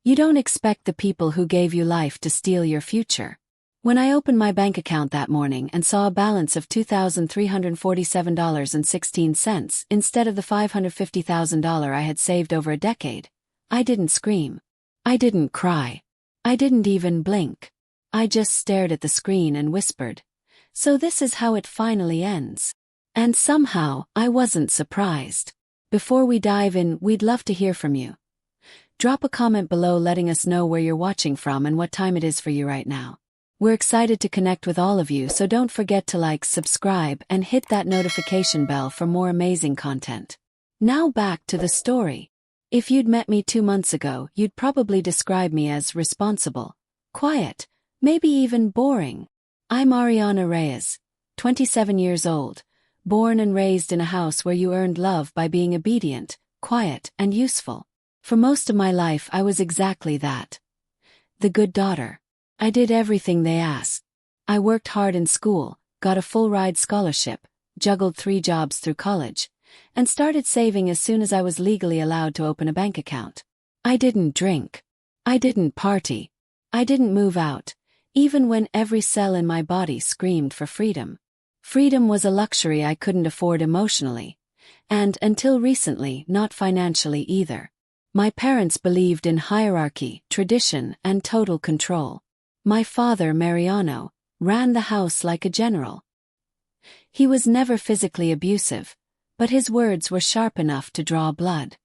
You don't expect the people who gave you life to steal your future. When I opened my bank account that morning and saw a balance of $2,347.16 instead of the $550,000 I had saved over a decade, I didn't scream. I didn't cry. I didn't even blink. I just stared at the screen and whispered, "So this is how it finally ends." And somehow, I wasn't surprised. Before we dive in, we'd love to hear from you. Drop a comment below letting us know where you're watching from and what time it is for you right now. We're excited to connect with all of you, so don't forget to like, subscribe, and hit that notification bell for more amazing content. Now back to the story. If you'd met me 2 months ago, you'd probably describe me as responsible, quiet, maybe even boring. I'm Ariana Reyes, 27 years old, born and raised in a house where you earned love by being obedient, quiet, and useful. For most of my life, I was exactly that. The good daughter. I did everything they asked. I worked hard in school, got a full-ride scholarship, juggled 3 jobs through college, and started saving as soon as I was legally allowed to open a bank account. I didn't drink. I didn't party. I didn't move out, even when every cell in my body screamed for freedom. Freedom was a luxury I couldn't afford emotionally, and, until recently, not financially either. My parents believed in hierarchy, tradition, and total control. My father, Mariano, ran the house like a general. He was never physically abusive, but his words were sharp enough to draw blood.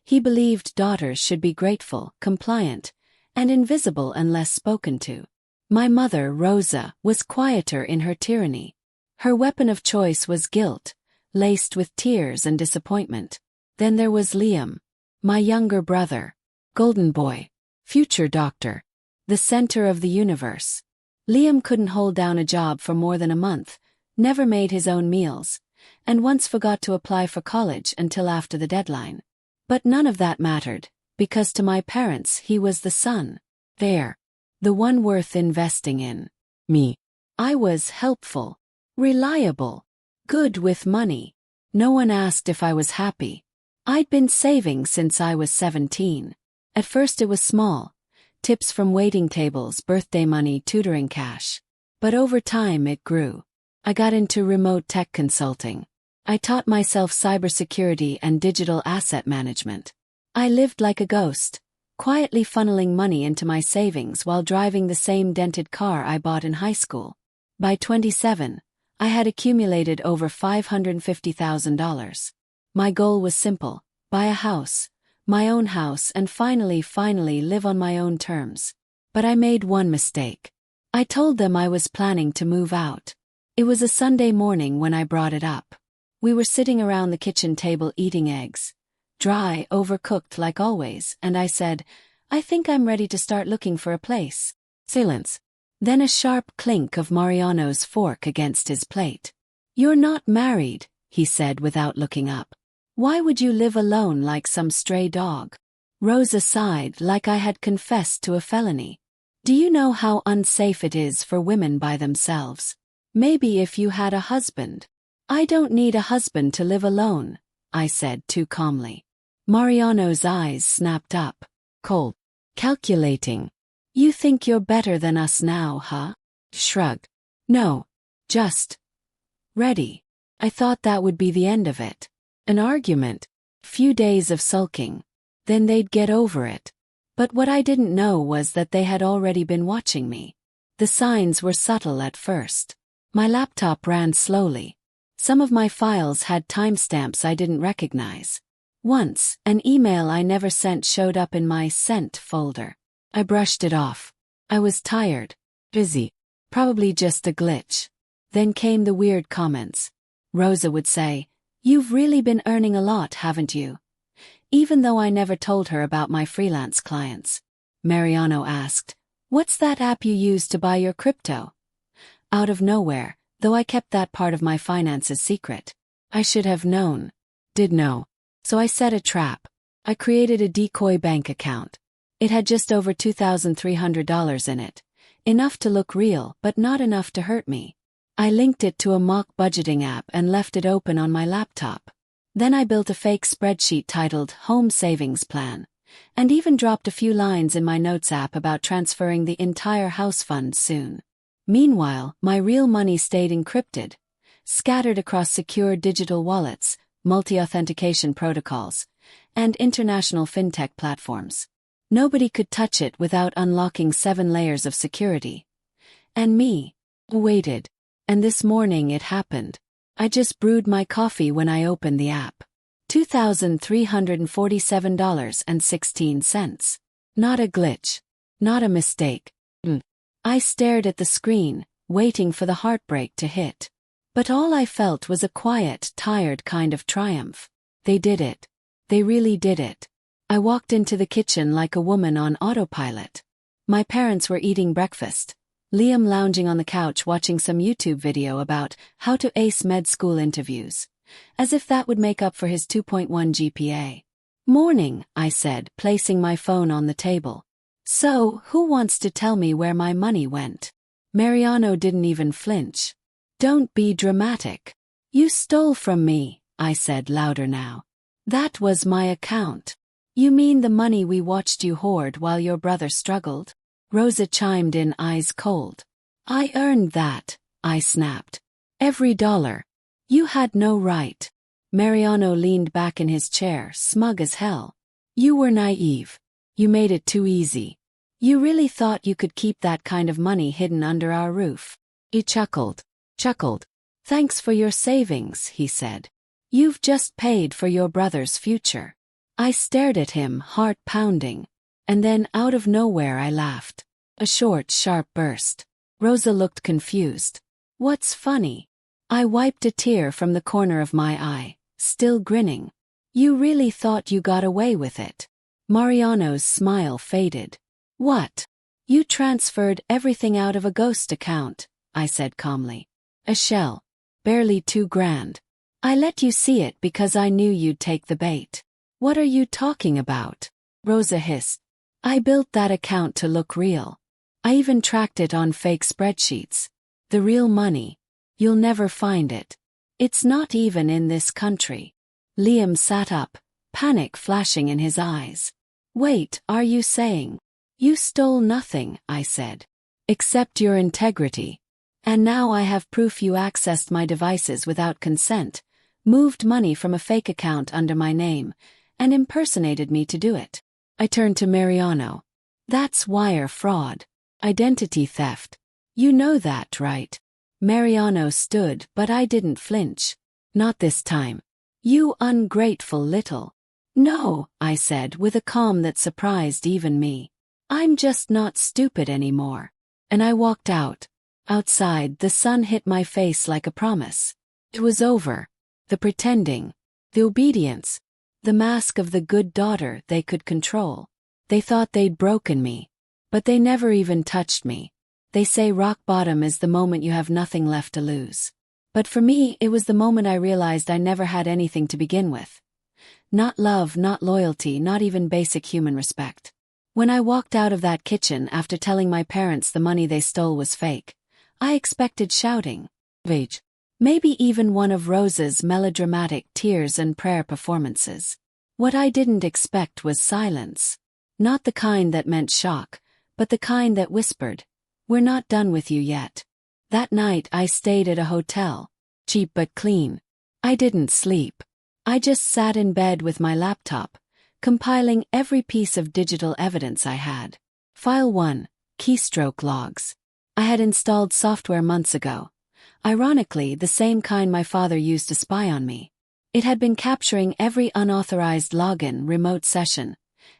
He believed daughters should be grateful, compliant, and invisible unless spoken to. My mother, Rosa, was quieter in her tyranny. Her weapon of choice was guilt, laced with tears and disappointment. Then there was Liam, my younger brother, golden boy, future doctor, the center of the universe. Liam couldn't hold down a job for more than a month, never made his own meals, and once forgot to apply for college until after the deadline. But none of that mattered, because to my parents he was the son. There. The one worth investing in. Me. I was helpful, reliable, good with money. No one asked if I was happy. I'd been saving since I was 17. At first it was small. Tips from waiting tables, birthday money, tutoring cash. But over time it grew. I got into remote tech consulting. I taught myself cybersecurity and digital asset management. I lived like a ghost, quietly funneling money into my savings while driving the same dented car I bought in high school. By 27, I had accumulated over $550,000. My goal was simple: buy a house, my own house, and finally live on my own terms. But I made one mistake. I told them I was planning to move out. It was a Sunday morning when I brought it up. We were sitting around the kitchen table eating eggs. Dry, overcooked like always, and I said, "I think I'm ready to start looking for a place." Silence. Then a sharp clink of Mariano's fork against his plate. "You're not married," he said without looking up. "Why would you live alone like some stray dog?" Rosa sighed like I had confessed to a felony. "Do you know how unsafe it is for women by themselves? Maybe if you had a husband." "I don't need a husband to live alone," I said too calmly. Mariano's eyes snapped up. Cold. Calculating. "You think you're better than us now, huh?" Shrugged. "No. Just ready." I thought that would be the end of it. An argument. Few days of sulking. Then they'd get over it. But what I didn't know was that they had already been watching me. The signs were subtle at first. My laptop ran slowly. Some of my files had timestamps I didn't recognize. Once, an email I never sent showed up in my sent folder. I brushed it off. I was tired. Busy. Probably just a glitch. Then came the weird comments. Rosa would say, "You've really been earning a lot, haven't you?" Even though I never told her about my freelance clients. Mariano asked, "What's that app you use to buy your crypto?" Out of nowhere, though I kept that part of my finances secret. I should have known. Did know. So I set a trap. I created a decoy bank account. It had just over $2,300 in it. Enough to look real, but not enough to hurt me. I linked it to a mock budgeting app and left it open on my laptop. Then I built a fake spreadsheet titled Home Savings Plan, and even dropped a few lines in my notes app about transferring the entire house fund soon. Meanwhile, my real money stayed encrypted, scattered across secure digital wallets, multi-authentication protocols, and international fintech platforms. Nobody could touch it without unlocking 7 layers of security. And me waited. And this morning it happened. I just brewed my coffee when I opened the app. $2,347.16. Not a glitch. Not a mistake. I stared at the screen, waiting for the heartbreak to hit. But all I felt was a quiet, tired kind of triumph. They did it. They really did it. I walked into the kitchen like a woman on autopilot. My parents were eating breakfast. Liam lounging on the couch watching some YouTube video about how to ace med school interviews. As if that would make up for his 2.1 GPA. Morning, I said, placing my phone on the table. So, who wants to tell me where my money went? Mariano didn't even flinch. Don't be dramatic. You stole from me, I said louder now. That was my account. You mean the money we watched you hoard while your brother struggled? Rosa chimed in, eyes cold. I earned that, I snapped. Every dollar. You had no right. Mariano leaned back in his chair, smug as hell. You were naive. You made it too easy. You really thought you could keep that kind of money hidden under our roof. He chuckled. Thanks for your savings, he said. You've just paid for your brother's future. I stared at him, heart pounding. And then out of nowhere I laughed. A short, sharp burst. Rosa looked confused. What's funny? I wiped a tear from the corner of my eye, still grinning. You really thought you got away with it. Mariano's smile faded. What? You transferred everything out of a ghost account, I said calmly. A shell. Barely $2,000. I let you see it because I knew you'd take the bait. What are you talking about? Rosa hissed. I built that account to look real. I even tracked it on fake spreadsheets. The real money. You'll never find it. It's not even in this country. Liam sat up, panic flashing in his eyes. Wait, are you saying? You stole nothing, I said. Except your integrity. And now I have proof you accessed my devices without consent, moved money from a fake account under my name, and impersonated me to do it. I turned to Mariano. That's wire fraud. Identity theft. You know that, right? Mariano stood, but I didn't flinch. Not this time. You ungrateful little. No, I said with a calm that surprised even me. I'm just not stupid anymore. And I walked out. Outside, the sun hit my face like a promise. It was over. The pretending. The obedience. The mask of the good daughter they could control. They thought they'd broken me. But they never even touched me. They say rock bottom is the moment you have nothing left to lose. But for me, it was the moment I realized I never had anything to begin with. Not love, not loyalty, not even basic human respect. When I walked out of that kitchen after telling my parents the money they stole was fake, I expected shouting, rage, maybe even one of Rosa's melodramatic tears and prayer performances. What I didn't expect was silence. Not the kind that meant shock, but the kind that whispered, we're not done with you yet. That night I stayed at a hotel. Cheap but clean. I didn't sleep. I just sat in bed with my laptop, compiling every piece of digital evidence I had. File 1, keystroke logs. I had installed software months ago. Ironically, the same kind my father used to spy on me. It had been capturing every unauthorized login, remote session,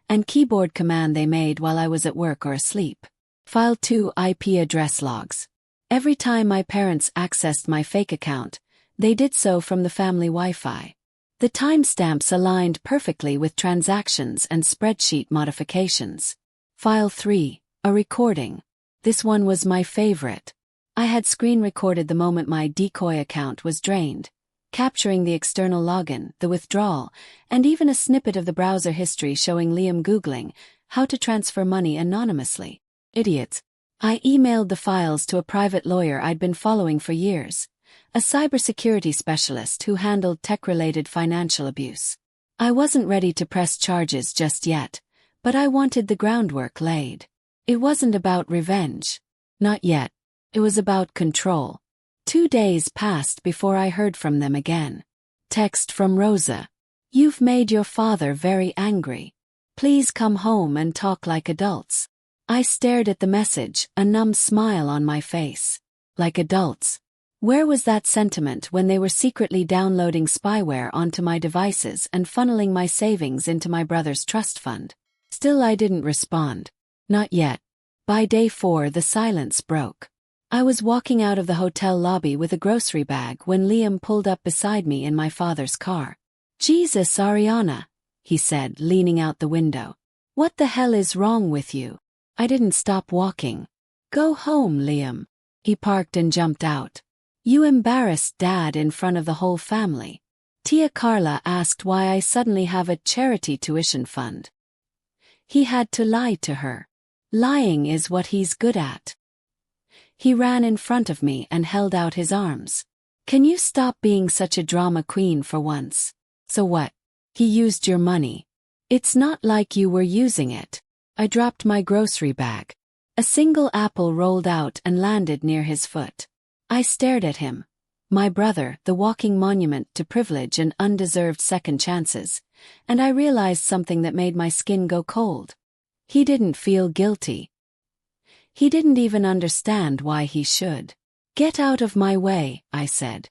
and keyboard command they made while I was at work or asleep. File 2, IP address logs. Every time my parents accessed my fake account, they did so from the family Wi-Fi. The timestamps aligned perfectly with transactions and spreadsheet modifications. File 3, a recording. This one was my favorite. I had screen recorded the moment my decoy account was drained, capturing the external login, the withdrawal, and even a snippet of the browser history showing Liam Googling how to transfer money anonymously. Idiots. I emailed the files to a private lawyer I'd been following for years, a cybersecurity specialist who handled tech-related financial abuse. I wasn't ready to press charges just yet, But I wanted the groundwork laid. It wasn't about revenge. Not yet. It was about control. 2 days passed before I heard from them again. Text from Rosa. You've made your father very angry. Please come home and talk like adults. I stared at the message, a numb smile on my face. Like adults. Where was that sentiment when they were secretly downloading spyware onto my devices and funneling my savings into my brother's trust fund? Still, I didn't respond. Not yet. By day 4, the silence broke. I was walking out of the hotel lobby with a grocery bag when Liam pulled up beside me in my father's car. Jesus, Ariana, he said, leaning out the window. What the hell is wrong with you? I didn't stop walking. Go home, Liam. He parked and jumped out. You embarrassed Dad in front of the whole family. Tia Carla asked why I suddenly have a charity tuition fund. He had to lie to her. Lying is what he's good at. He ran in front of me and held out his arms. Can you stop being such a drama queen for once? So what? He used your money. It's not like you were using it. I dropped my grocery bag. A single apple rolled out and landed near his foot. I stared at him. My brother, the walking monument to privilege and undeserved second chances, and I realized something that made my skin go cold. He didn't feel guilty. He didn't even understand why he should. Get out of my way, I said.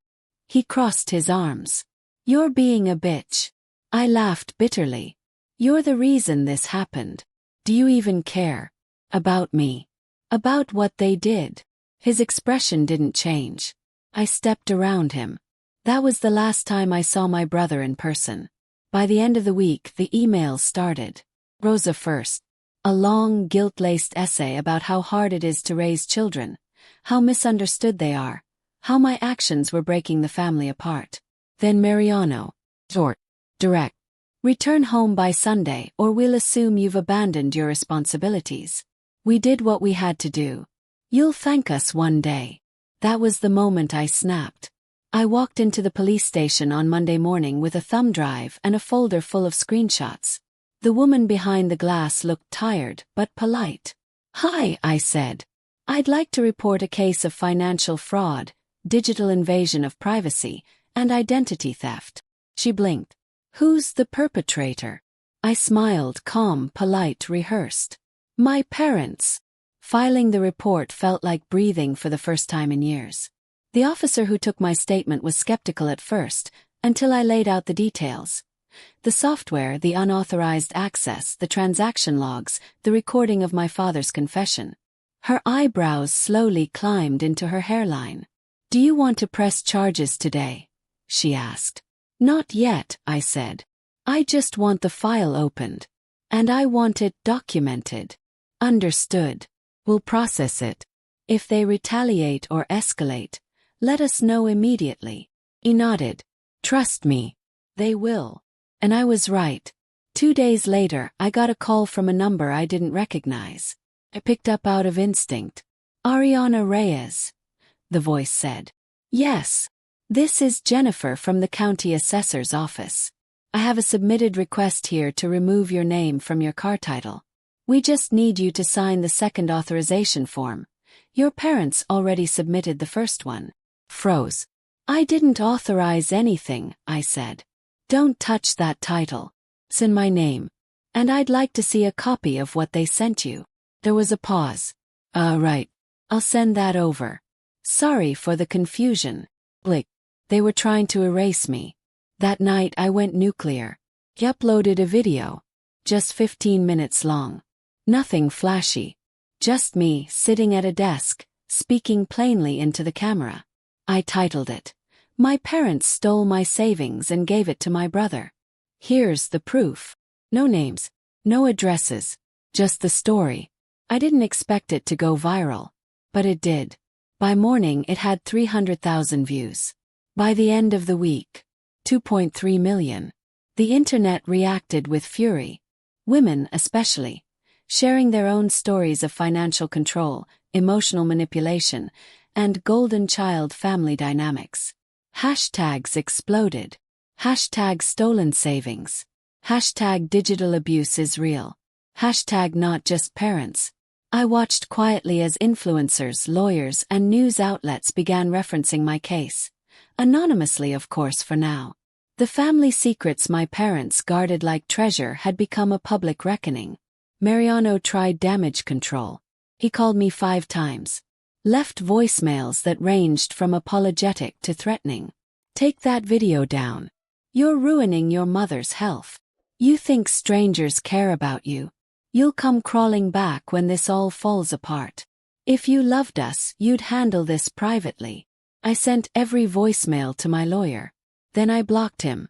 He crossed his arms. You're being a bitch. I laughed bitterly. You're the reason this happened. Do you even care? About me? About what they did? His expression didn't change. I stepped around him. That was the last time I saw my brother in person. By the end of the week, the emails started. Rosa first. A long, guilt-laced essay about how hard it is to raise children, how misunderstood they are, how my actions were breaking the family apart. Then Mariano. Short. Direct. Return home by Sunday or we'll assume you've abandoned your responsibilities. We did what we had to do. You'll thank us one day. That was the moment I snapped. I walked into the police station on Monday morning with a thumb drive and a folder full of screenshots. The woman behind the glass looked tired but polite. Hi, I said. I'd like to report a case of financial fraud, digital invasion of privacy, and identity theft. She blinked. Who's the perpetrator? I smiled, calm, polite, rehearsed. My parents. Filing the report felt like breathing for the first time in years. The officer who took my statement was skeptical at first, until I laid out the details. The software, the unauthorized access, the transaction logs, the recording of my father's confession. Her eyebrows slowly climbed into her hairline. Do you want to press charges today? She asked. Not yet, I said. I just want the file opened. And I want it documented. Understood. We'll process it. If they retaliate or escalate, let us know immediately. He nodded. Trust me. They will. And I was right. 2 days later, I got a call from a number I didn't recognize. I picked up out of instinct. Ariana Reyes. The voice said. Yes. This is Jennifer from the county assessor's office. I have a submitted request here to remove your name from your car title. We just need you to sign the second authorization form. Your parents already submitted the first one. Froze. I didn't authorize anything, I said. Don't touch that title. It's in my name. And I'd like to see a copy of what they sent you. There was a pause. Right. I'll send that over. Sorry for the confusion. Blick. They were trying to erase me. That night I went nuclear. He uploaded a video. Just 15 minutes long. Nothing flashy. Just me sitting at a desk, speaking plainly into the camera. I titled it, My Parents Stole My Savings and Gave It to My Brother. Here's the proof. No names, no addresses, just the story. I didn't expect it to go viral, but it did. By morning it had 300,000 views. By the end of the week, 2.3 million. The internet reacted with fury. Women especially. Sharing their own stories of financial control, emotional manipulation, and golden child family dynamics. Hashtags exploded. Hashtag stolen savings. Hashtag digital abuse is real. Hashtag not just parents. I watched quietly as influencers, lawyers, and news outlets began referencing my case. Anonymously, of course, for now. The family secrets my parents guarded like treasure had become a public reckoning. Mariano tried damage control. He called me 5 times. Left voicemails that ranged from apologetic to threatening. Take that video down. You're ruining your mother's health. You think strangers care about you. You'll come crawling back when this all falls apart. If you loved us, you'd handle this privately. I sent every voicemail to my lawyer. Then I blocked him.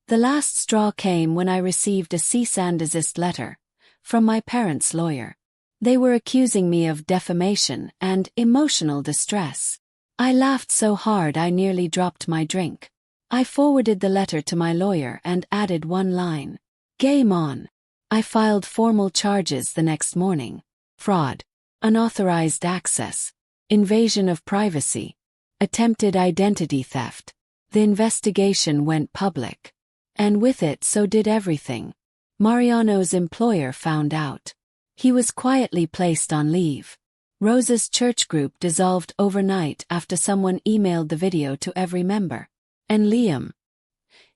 The last straw came when I received a cease and desist letter from my parents' lawyer. They were accusing me of defamation and emotional distress. I laughed so hard I nearly dropped my drink. I forwarded the letter to my lawyer and added one line. Game on. I filed formal charges the next morning. Fraud, unauthorized access, invasion of privacy, attempted identity theft. The investigation went public. And with it so did everything. Mariano's employer found out. He was quietly placed on leave. Rosa's church group dissolved overnight after someone emailed the video to every member. And Liam,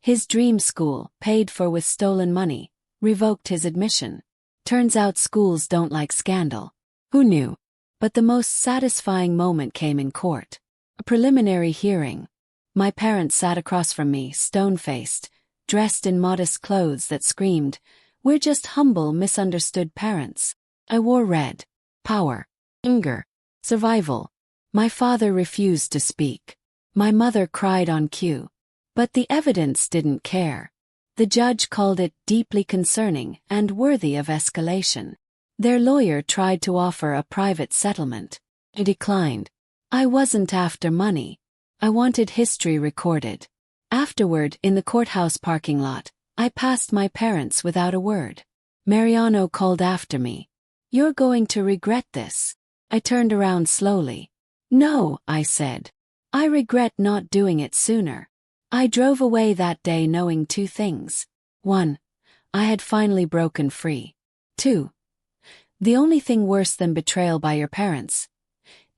his dream school, paid for with stolen money, revoked his admission. Turns out schools don't like scandal. Who knew? But the most satisfying moment came in court. A preliminary hearing. My parents sat across from me, stone-faced, dressed in modest clothes that screamed, "We're just humble, misunderstood parents." I wore red. Power. Anger. Survival. My father refused to speak. My mother cried on cue. But the evidence didn't care. The judge called it deeply concerning and worthy of escalation. Their lawyer tried to offer a private settlement. I declined. I wasn't after money. I wanted history recorded. Afterward, in the courthouse parking lot, I passed my parents without a word. Mariano called after me. "You're going to regret this." I turned around slowly. "No," I said. "I regret not doing it sooner." I drove away that day knowing 2 things. 1. I had finally broken free. 2. The only thing worse than betrayal by your parents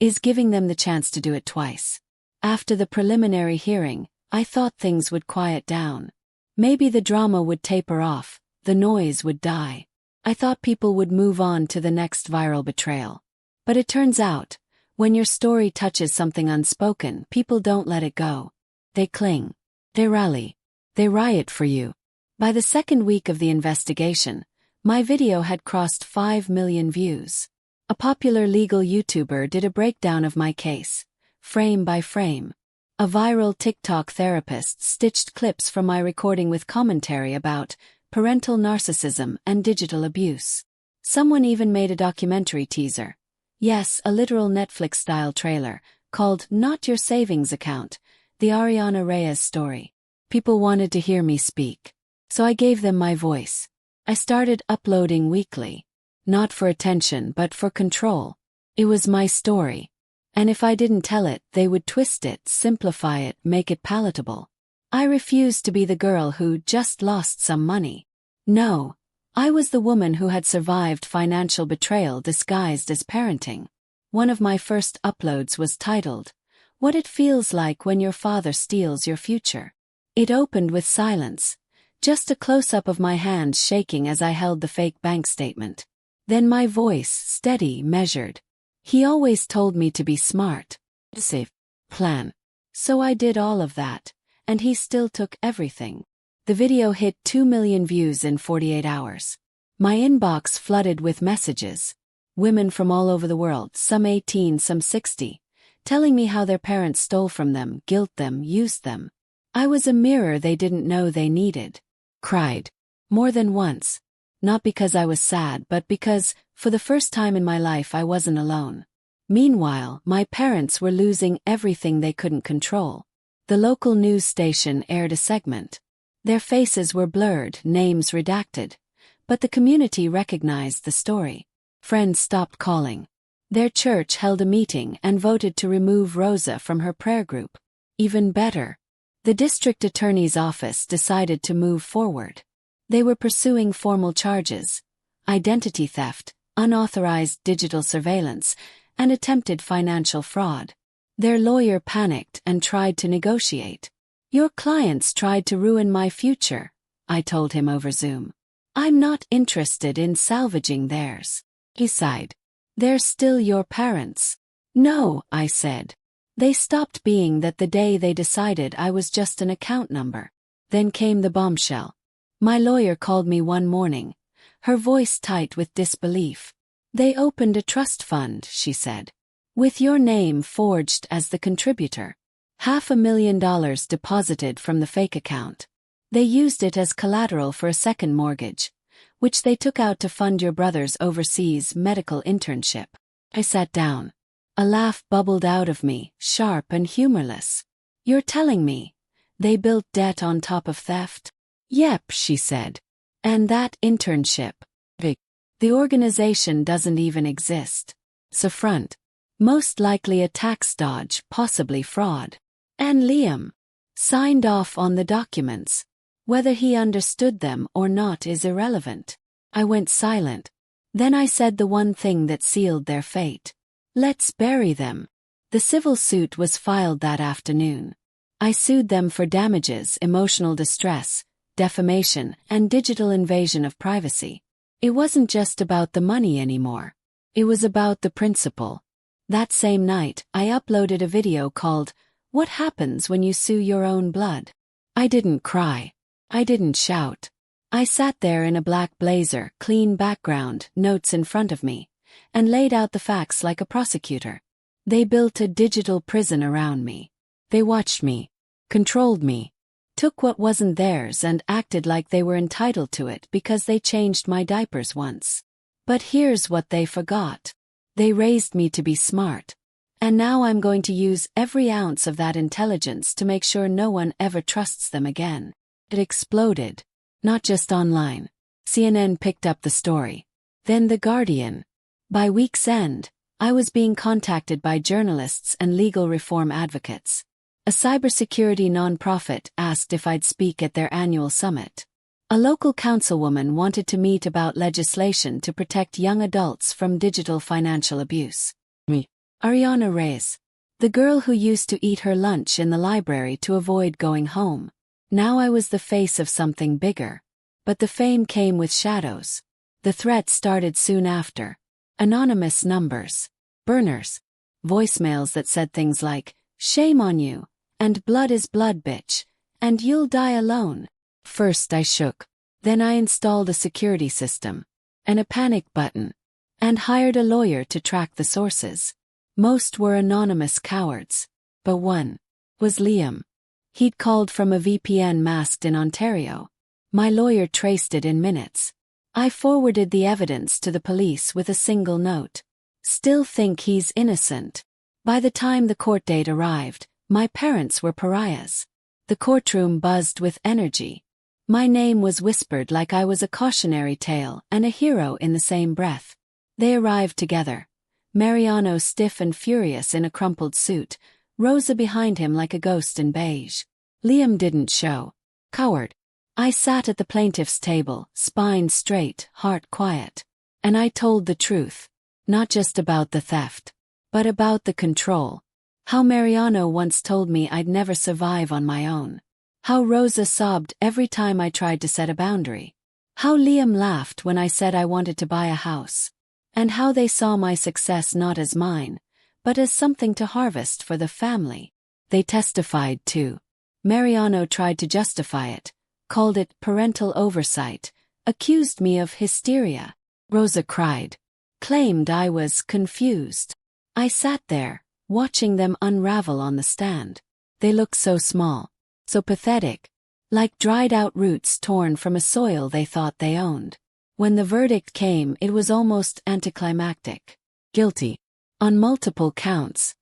is giving them the chance to do it twice. After the preliminary hearing, I thought things would quiet down. Maybe the drama would taper off, the noise would die. I thought people would move on to the next viral betrayal. But it turns out, when your story touches something unspoken, people don't let it go. They cling. They rally. They riot for you. By the second week of the investigation, my video had crossed 5 million views. A popular legal YouTuber did a breakdown of my case, frame by frame. A viral TikTok therapist stitched clips from my recording with commentary about parental narcissism and digital abuse. Someone even made a documentary teaser. Yes, a literal Netflix-style trailer, called Not Your Savings Account, the Ariana Reyes story. People wanted to hear me speak. So I gave them my voice. I started uploading weekly. Not for attention but for control. It was my story. And if I didn't tell it, they would twist it, simplify it, make it palatable. I refused to be the girl who just lost some money. No, I was the woman who had survived financial betrayal disguised as parenting. One of my first uploads was titled, "What It Feels Like When Your Father Steals Your Future." It opened with silence, just a close-up of my hands shaking as I held the fake bank statement. Then my voice, steady, measured. "He always told me to be smart, save, plan. So I did all of that, and he still took everything." The video hit 2 million views in 48 hours. My inbox flooded with messages. Women from all over the world, some 18, some 60, telling me how their parents stole from them, guilt them, used them. I was a mirror they didn't know they needed. Cried. More than once. Not because I was sad, but because, for the first time in my life, I wasn't alone. Meanwhile, my parents were losing everything they couldn't control. The local news station aired a segment. Their faces were blurred, names redacted. But the community recognized the story. Friends stopped calling. Their church held a meeting and voted to remove Rosa from her prayer group. Even better. The district attorney's office decided to move forward. They were pursuing formal charges. identity theft, unauthorized digital surveillance, and attempted financial fraud. Their lawyer panicked and tried to negotiate. "Your clients tried to ruin my future," I told him over Zoom. "I'm not interested in salvaging theirs." He sighed. "They're still your parents." "No," I said. "They stopped being that the day they decided I was just an account number." Then came the bombshell. My lawyer called me one morning, her voice tight with disbelief. "They opened a trust fund," she said, "with your name forged as the contributor. $500,000 deposited from the fake account. They used it as collateral for a second mortgage, which they took out to fund your brother's overseas medical internship." I sat down. A laugh bubbled out of me, sharp and humorless. "You're telling me they built debt on top of theft?" "Yep," she said. "And that internship? The organization doesn't even exist. It's a front. Most likely a tax dodge, possibly fraud. And Liam signed off on the documents. Whether he understood them or not is irrelevant." I went silent. Then I said the one thing that sealed their fate. "Let's bury them." The civil suit was filed that afternoon. I sued them for damages, emotional distress, defamation, and digital invasion of privacy. It wasn't just about the money anymore. It was about the principle. That same night, I uploaded a video called, "What Happens When You Sue Your Own Blood?" I didn't cry. I didn't shout. I sat there in a black blazer, clean background, notes in front of me, and laid out the facts like a prosecutor. They built a digital prison around me. They watched me, controlled me, took what wasn't theirs and acted like they were entitled to it because they changed my diapers once. But here's what they forgot. They raised me to be smart. And now I'm going to use every ounce of that intelligence to make sure no one ever trusts them again. It exploded. Not just online. CNN picked up the story. Then The Guardian. By week's end, I was being contacted by journalists and legal reform advocates. A cybersecurity nonprofit asked if I'd speak at their annual summit. A local councilwoman wanted to meet about legislation to protect young adults from digital financial abuse. Me. Ariana Reyes. The girl who used to eat her lunch in the library to avoid going home. Now I was the face of something bigger. But the fame came with shadows. The threat started soon after. Anonymous numbers. Burners. Voicemails that said things like, "Shame on you," and "Blood is blood, bitch," and "You'll die alone." First I shook. Then I installed a security system. And a panic button. And hired a lawyer to track the sources. Most were anonymous cowards. But one was Liam. He'd called from a VPN masked in Ontario. My lawyer traced it in minutes. I forwarded the evidence to the police with a single note. "Still think he's innocent." By the time the court date arrived, my parents were pariahs. The courtroom buzzed with energy. My name was whispered like I was a cautionary tale and a hero in the same breath. They arrived together. Mariano stiff and furious in a crumpled suit, Rosa behind him like a ghost in beige. Liam didn't show. Coward. I sat at the plaintiff's table, spine straight, heart quiet. And I told the truth. Not just about the theft, but about the control. How Mariano once told me I'd never survive on my own. How Rosa sobbed every time I tried to set a boundary. How Liam laughed when I said I wanted to buy a house. And how they saw my success not as mine, but as something to harvest for the family. They testified too. Mariano tried to justify it, called it parental oversight, accused me of hysteria. Rosa cried, claimed I was confused. I sat there, watching them unravel on the stand. They looked so small, so pathetic, like dried-out roots torn from a soil they thought they owned. When the verdict came, it was almost anticlimactic. Guilty. On multiple counts.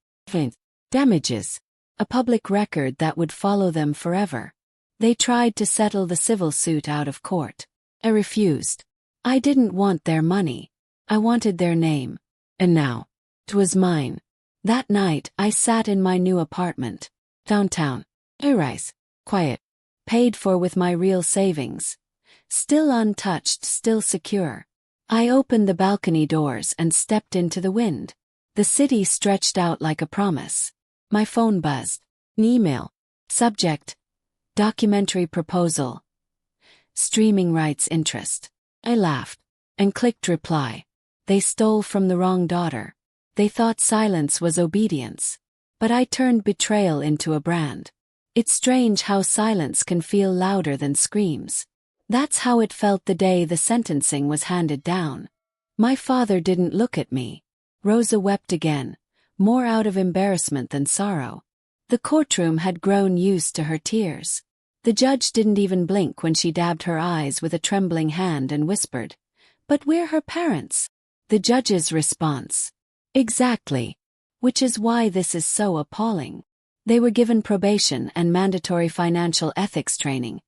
Damages. A public record that would follow them forever. They tried to settle the civil suit out of court. I refused. I didn't want their money. I wanted their name. And now, it was mine. That night, I sat in my new apartment. Downtown. Rise. Quiet. Paid for with my real savings. Still untouched, still secure. I opened the balcony doors and stepped into the wind. The city stretched out like a promise. My phone buzzed. An email. Subject: documentary proposal. Streaming rights interest. I laughed and clicked reply. They stole from the wrong daughter. They thought silence was obedience. But I turned betrayal into a brand. It's strange how silence can feel louder than screams. That's how it felt the day the sentencing was handed down. My father didn't look at me. Rosa wept again, more out of embarrassment than sorrow. The courtroom had grown used to her tears. The judge didn't even blink when she dabbed her eyes with a trembling hand and whispered, "But we're her parents." The judge's response: "Exactly. Which is why this is so appalling." They were given probation and mandatory financial ethics training,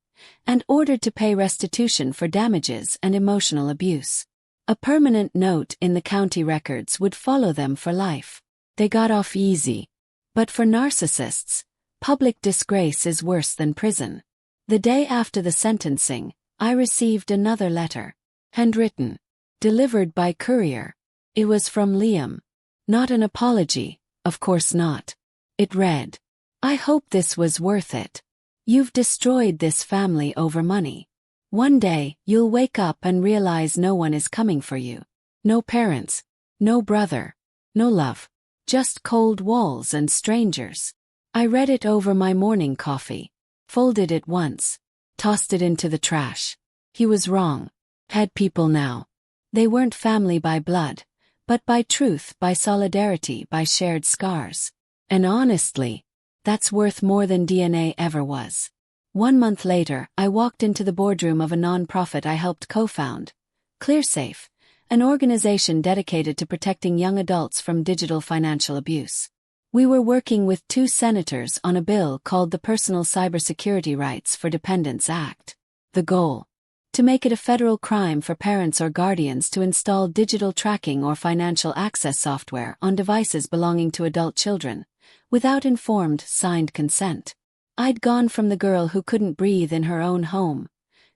and ordered to pay restitution for damages and emotional abuse. A permanent note in the county records would follow them for life. They got off easy. But for narcissists, public disgrace is worse than prison. The day after the sentencing, I received another letter. Handwritten. Delivered by courier. It was from Liam. Not an apology, of course not. It read, "I hope this was worth it. You've destroyed this family over money. One day, you'll wake up and realize no one is coming for you. No parents. No brother. No love. Just cold walls and strangers." I read it over my morning coffee. Folded it once. Tossed it into the trash. He was wrong. Had people now. They weren't family by blood, but by truth, by solidarity, by shared scars. And honestly, that's worth more than DNA ever was. 1 month later, I walked into the boardroom of a non-profit I helped co-found, ClearSafe, an organization dedicated to protecting young adults from digital financial abuse. We were working with 2 senators on a bill called the Personal Cybersecurity Rights for Dependents Act. The goal: to make it a federal crime for parents or guardians to install digital tracking or financial access software on devices belonging to adult children, without informed, signed consent. I'd gone from the girl who couldn't breathe in her own home,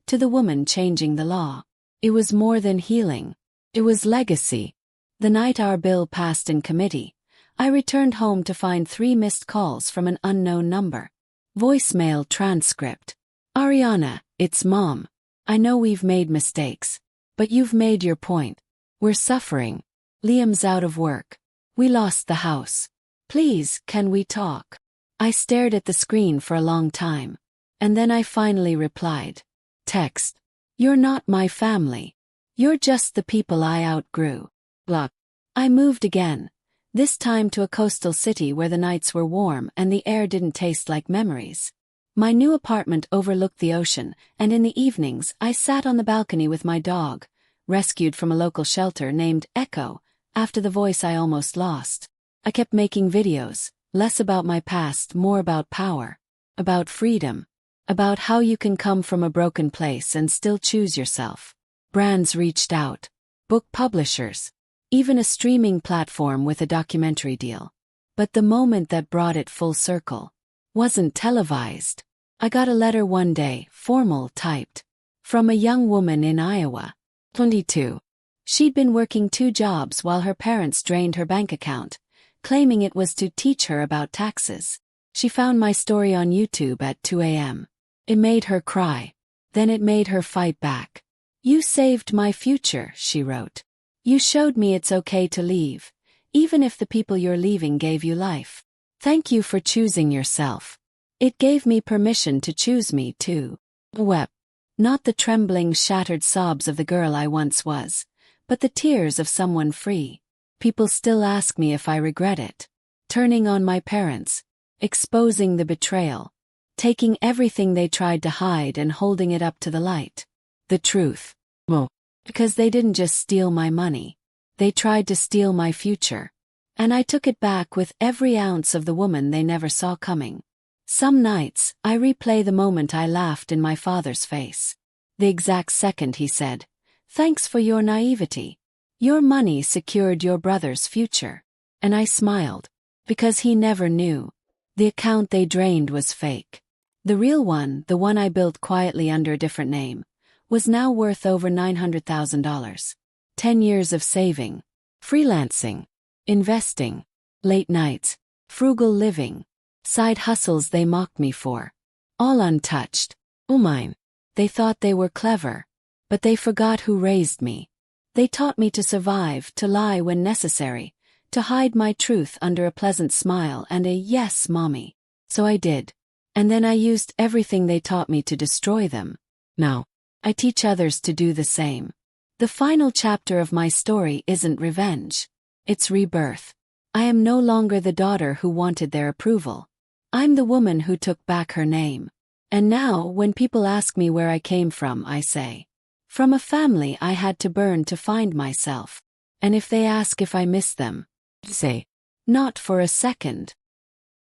to the woman changing the law. It was more than healing. It was legacy. The night our bill passed in committee, I returned home to find 3 missed calls from an unknown number. Voicemail transcript. "Ariana, it's Mom. I know we've made mistakes. But you've made your point. We're suffering. Liam's out of work. We lost the house. Please, can we talk?" I stared at the screen for a long time. And then I finally replied. Text. "You're not my family. You're just the people I outgrew." Block. I moved again. This time to a coastal city where the nights were warm and the air didn't taste like memories. My new apartment overlooked the ocean, and in the evenings I sat on the balcony with my dog, rescued from a local shelter named Echo, after the voice I almost lost. I kept making videos, less about my past, more about power, about freedom, about how you can come from a broken place and still choose yourself. Brands reached out. Book publishers. Even a streaming platform with a documentary deal. But the moment that brought it full circle wasn't televised. I got a letter one day, formal typed, from a young woman in Iowa. 22. She'd been working 2 jobs while her parents drained her bank account, claiming it was to teach her about taxes. She found my story on YouTube at 2 a.m. It made her cry. Then it made her fight back. "You saved my future," she wrote. "You showed me it's okay to leave, even if the people you're leaving gave you life. Thank you for choosing yourself. It gave me permission to choose me too." Wept. Not the trembling, shattered sobs of the girl I once was, but the tears of someone free. People still ask me if I regret it. Turning on my parents. Exposing the betrayal. Taking everything they tried to hide and holding it up to the light. The truth. Well, because they didn't just steal my money. They tried to steal my future. And I took it back with every ounce of the woman they never saw coming. Some nights, I replay the moment I laughed in my father's face. The exact second he said, "Thanks for your naivety. Your money secured your brother's future." And I smiled. Because he never knew. The account they drained was fake. The real one, the one I built quietly under a different name, was now worth over $900,000. 10 years of saving, freelancing, investing, late nights, frugal living, side hustles they mocked me for. All untouched. Oh mine. They thought they were clever. But they forgot who raised me. They taught me to survive, to lie when necessary, to hide my truth under a pleasant smile and a "yes, mommy." So I did. And then I used everything they taught me to destroy them. Now, I teach others to do the same. The final chapter of my story isn't revenge. It's rebirth. I am no longer the daughter who wanted their approval. I'm the woman who took back her name. And now, when people ask me where I came from, I say, from a family I had to burn to find myself. And if they ask if I miss them, say, not for a second.